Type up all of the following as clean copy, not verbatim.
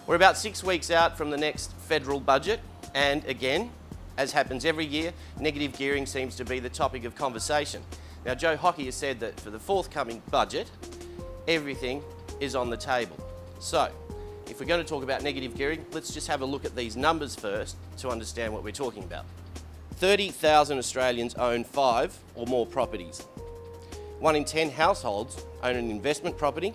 We're about 6 weeks out from the next federal budget, and again, as happens every year, negative gearing seems to be the topic of conversation. Now, Joe Hockey has said that for the forthcoming budget, everything is on the table. So, if we're going to talk about negative gearing, let's just have a look at these numbers first to understand what we're talking about. 30,000 Australians own 5 or more properties. 1 in 10 households own an investment property,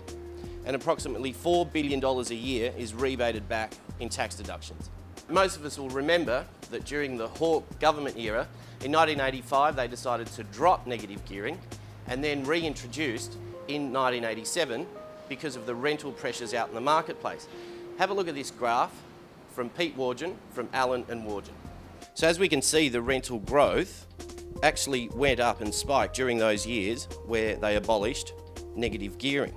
and approximately $4 billion a year is rebated back in tax deductions. Most of us will remember that during the Hawke government era, in 1985 they decided to drop negative gearing and then reintroduced in 1987 because of the rental pressures out in the marketplace. Have a look at this graph from Pete Wargin, from Allen and Wargin. So as we can see, the rental growth actually went up and spiked during those years where they abolished negative gearing.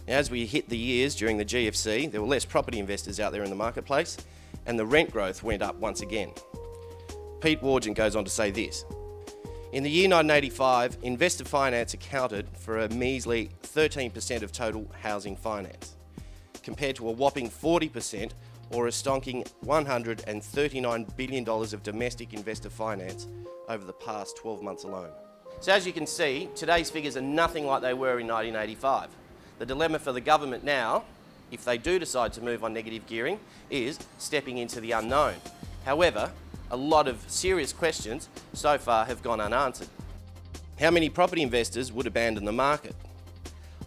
Now, as we hit the years during the GFC, there were less property investors out there in the marketplace, and the rent growth went up once again. Pete Wargin goes on to say this: in the year 1985, investor finance accounted for a measly 13% of total housing finance, compared to a whopping 40% or a stonking $139 billion of domestic investor finance over the past 12 months alone. So as you can see, today's figures are nothing like they were in 1985. The dilemma for the government now, if they do decide to move on negative gearing, is stepping into the unknown. However, a lot of serious questions so far have gone unanswered. How many property investors would abandon the market?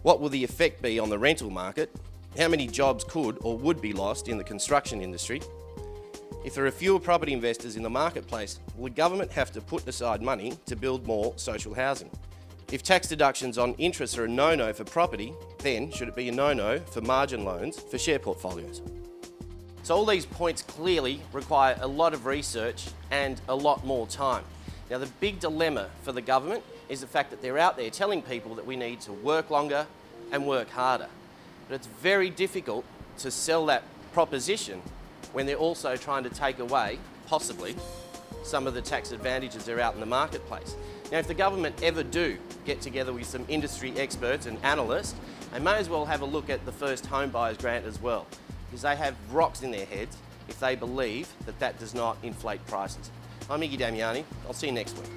What will the effect be on the rental market? How many jobs could or would be lost in the construction industry? If there are fewer property investors in the marketplace, will the government have to put aside money to build more social housing? If tax deductions on interest are a no-no for property, then should it be a no-no for margin loans for share portfolios? So all these points clearly require a lot of research and a lot more time. Now, the big dilemma for the government is the fact that they're out there telling people that we need to work longer and work harder. But it's very difficult to sell that proposition when they're also trying to take away, possibly, some of the tax advantages that are out in the marketplace. Now, if the government ever do get together with some industry experts and analysts, they may as well have a look at the first home buyers grant as well, because they have rocks in their heads if they believe that that does not inflate prices. I'm Iggy Damiani. I'll see you next week.